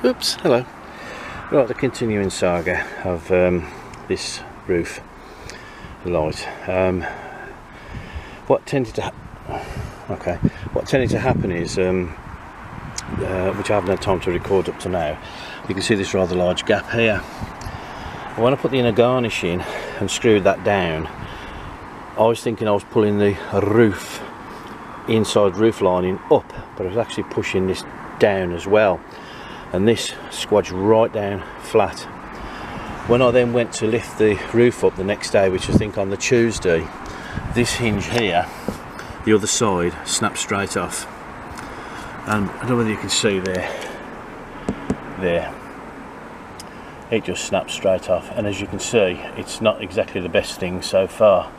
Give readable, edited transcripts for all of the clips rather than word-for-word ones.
Oops, hello. Right, the continuing saga of this roof light. What tended to happen is, which I haven't had time to record up to now, you can see this rather large gap here. When I put the inner garnish in and screwed that down, I was thinking I was pulling the roof, inside roof lining up, but I was actually pushing this down as well, and this squadged right down flat. When I then went to lift the roof up the next day, which I think on the Tuesday, this hinge here, the other side, snapped straight off. And I don't know whether you can see there, it just snapped straight off. And as you can see, it's not exactly the best thing so far.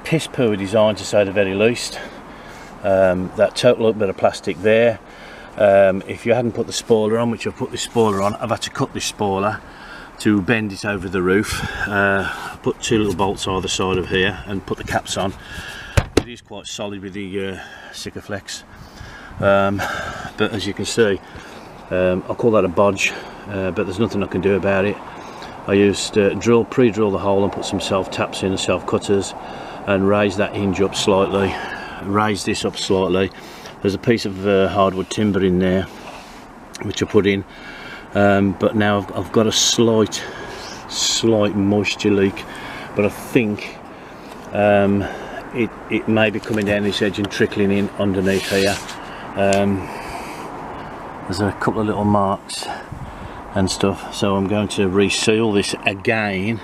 Piss poor design, to say the very least. That total little bit of plastic there. If you hadn't put the spoiler on, which I've put the spoiler on, I've had to cut this spoiler to bend it over the roof. Put two little bolts either side of here and put the caps on. It is quite solid with the Sikaflex, but as you can see, I'll call that a bodge, but there's nothing I can do about it. I used pre-drill the hole and put some self-taps in and self-cutters and raise that hinge up slightly, raise this up slightly. There's a piece of hardwood timber in there which I put in, but now I've got a slight moisture leak, but I think it may be coming down this edge and trickling in underneath here. There's a couple of little marks and stuff, so I'm going to reseal this again,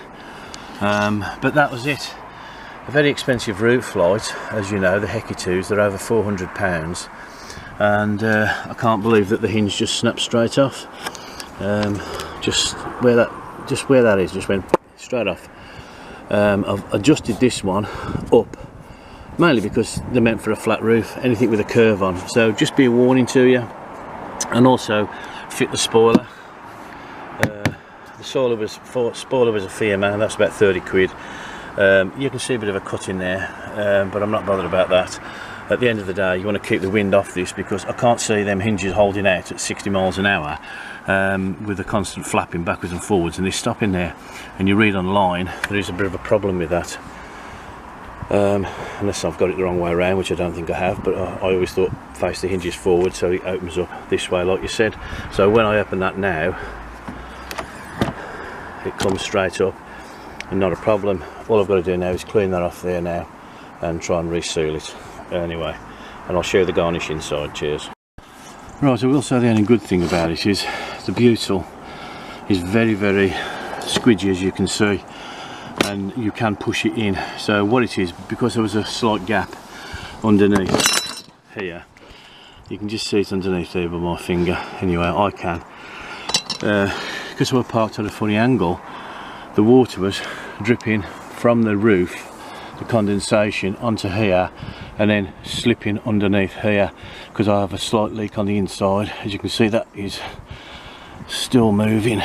but that was it. A very expensive roof light, as you know, the Heki 2s, they're over £400, and I can't believe that the hinge just snapped straight off. Just where that is, just went straight off. I've adjusted this one up, mainly because they're meant for a flat roof, anything with a curve on, so just be a warning to you. And also fit the spoiler. The spoiler was a fee, man, that's about 30 quid. You can see a bit of a cut in there, but I'm not bothered about that. At the end of the day, you want to keep the wind off this, because I can't see them hinges holding out at 60 miles an hour with a constant flapping backwards and forwards and this stopping there. And you read online, there is a bit of a problem with that, unless I've got it the wrong way around, which I don't think I have, but I always thought face the hinges forward so it opens up this way like you said. So when I open that now, it comes straight up and not a problem. All I've got to do now is clean that off there now and try and reseal it anyway, and I'll show you the garnish inside. Cheers. Right, I will say the only good thing about it is the butyl is very, very squidgy, as you can see, and you can push it in. So what it is, because there was a slight gap underneath here, you can just see it underneath there with my finger. Anyway, I can, because we were parked at a funny angle, the water was dripping from the roof, the condensation, onto here and then slipping underneath here, because I have a slight leak on the inside. As you can see, that is still moving.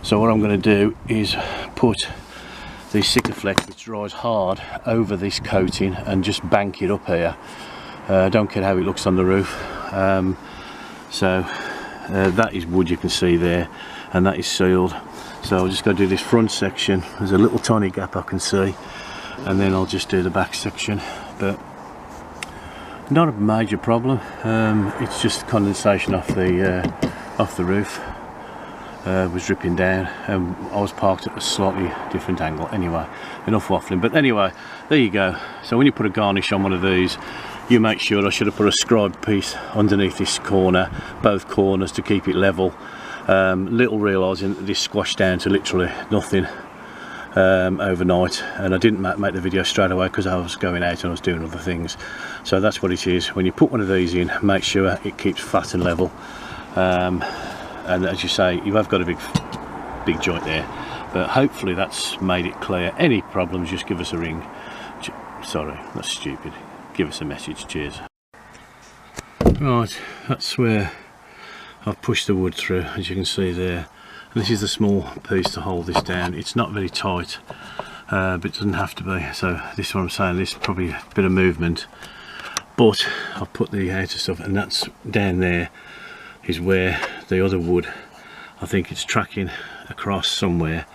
So what I'm going to do is put the Sikaflex, which dries hard, over this coating and just bank it up here. I don't care how it looks on the roof. That is wood, you can see there, and that is sealed. So I'll just go do this front section. There's a little tiny gap I can see, and then I'll just do the back section, but not a major problem. It's just condensation off the roof was dripping down, and I was parked at a slightly different angle. Anyway, enough waffling, but anyway, there you go. So when you put a garnish on one of these, you make sure, I should have put a scribe piece underneath this corner, both corners, to keep it level. Little realising that this squashed down to literally nothing overnight, and I didn't make the video straight away because I was going out and I was doing other things. So that's what it is. When you put one of these in, make sure it keeps flat and level, and as you say, you have got a big joint there, but hopefully that's made it clear. Any problems, just give us a ring. Sorry, that's stupid. Give us a message. Cheers. Right, that's where I've pushed the wood through, as you can see there. And this is the small piece to hold this down. It's not very tight, but it doesn't have to be. So this is what I'm saying, this is probably a bit of movement. but I've put the outer stuff, and that's down there is where the other wood, I think it's tracking across somewhere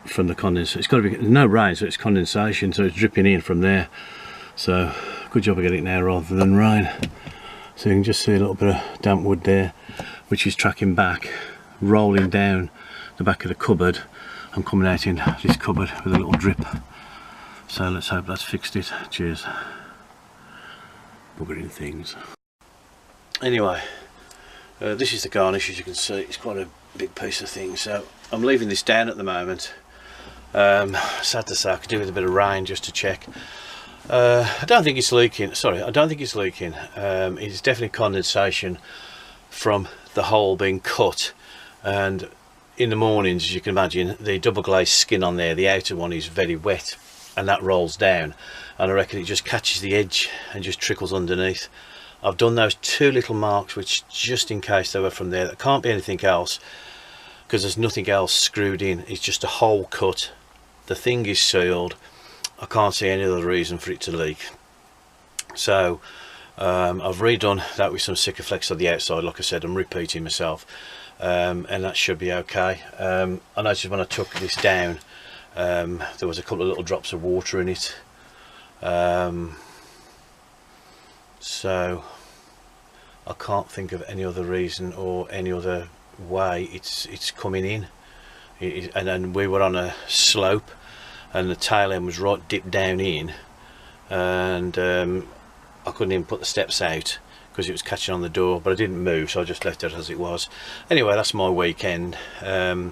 from the condensation. It's got to be, there's no rain, so it's condensation, so it's dripping in from there. So good job of getting it now rather than rain. So you can just see a little bit of damp wood there, which is tracking back, rolling down the back of the cupboard and coming out in this cupboard with a little drip. So let's hope that's fixed it. Cheers. Buggering things. Anyway, this is the garnish. As you can see, it's quite a big piece of thing, so I'm leaving this down at the moment. Sad to say, I could do with a bit of rain just to check. I don't think it's leaking. Sorry, I don't think it's leaking. It's definitely condensation from the hole being cut, and in the mornings, as you can imagine, the double glazed skin on there, the outer one, is very wet, and that rolls down, and I reckon it just catches the edge and just trickles underneath. I've done those two little marks, which just in case they were from there. That can't be anything else, because there's nothing else screwed in. It's just a hole cut. The thing is sealed. I can't see any other reason for it to leak. So I've redone that with some Sikaflex on the outside. Like I said, I'm repeating myself, and that should be okay. I noticed when I took this down, there was a couple of little drops of water in it. So I can't think of any other reason or any other way it's coming in. And then we were on a slope, and the tail end was right dipped down in, and I couldn't even put the steps out because it was catching on the door, but I didn't move, so I just left it as it was. Anyway, that's my weekend. I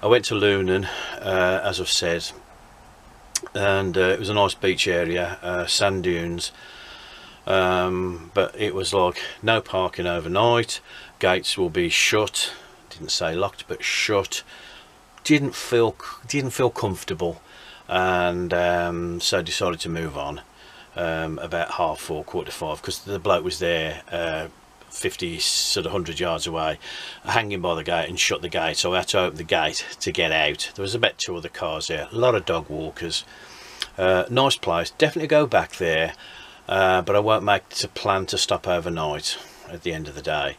went to Lunan, as I've said, and it was a nice beach area, sand dunes, but it was like no parking overnight, gates will be shut, didn't say locked but shut. Didn't feel comfortable, and so decided to move on about 4:30, 4:45, because the bloke was there 50 sort of 100 yards away, hanging by the gate, and shut the gate, so I had to open the gate to get out. There was about 2 other cars there, a lot of dog walkers. Nice place, definitely go back there, but I won't make it a plan to stop overnight at the end of the day.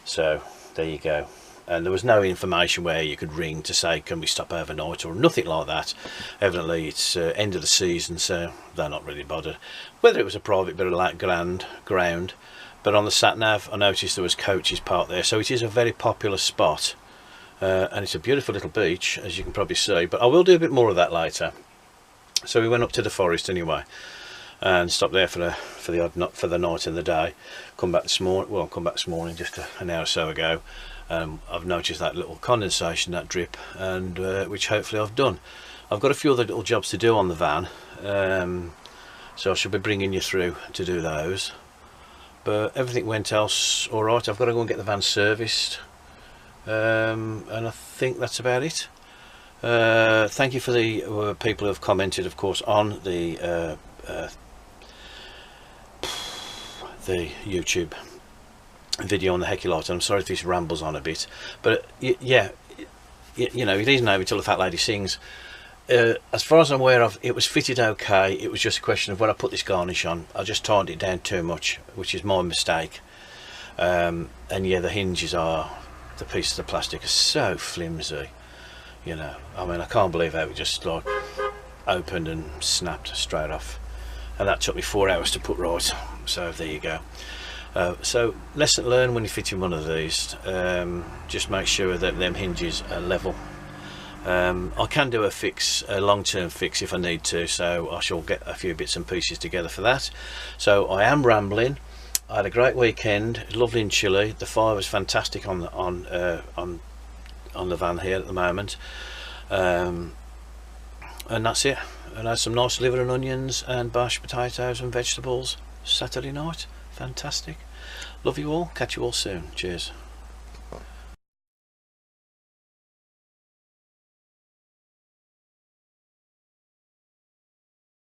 So there you go. And there was no information where you could ring to say can we stop overnight or nothing like that. Evidently it's end of the season, so they're not really bothered. Whether it was a private bit of ground, but on the sat nav I noticed there was coaches parked there, so it is a very popular spot, and it's a beautiful little beach, as you can probably see, but I will do a bit more of that later. So we went up to the forest anyway and stopped there for the night and the day. Come back this morning, just an hour or so ago. I've noticed that little condensation, that drip, and which hopefully I've done. I've got a few other little jobs to do on the van, so I should be bringing you through to do those, but everything went else all right. I've got to go and get the van serviced, and I think that's about it. Thank you for the people who have commented, of course, on the YouTube video on the heki light. I'm sorry if this rambles on a bit, but yeah, you know, it isn't over till the fat lady sings. As far as I'm aware of, it was fitted okay. It was just a question of when I put this garnish on, I just tightened it down too much, which is my mistake. And yeah, the hinges are, the pieces of plastic are so flimsy, you know. I mean, I can't believe how it just like opened and snapped straight off, and that took me 4 hours to put right. So there you go. So lesson learned when you're fitting one of these, just make sure that them hinges are level. I can do a long-term fix if I need to, so I shall get a few bits and pieces together for that. So I am rambling. I had a great weekend, lovely and chilly. The fire was fantastic on the van here at the moment, and that's it. And I had some nice liver and onions and mashed potatoes and vegetables Saturday night. Fantastic. Love you all. Catch you all soon. Cheers.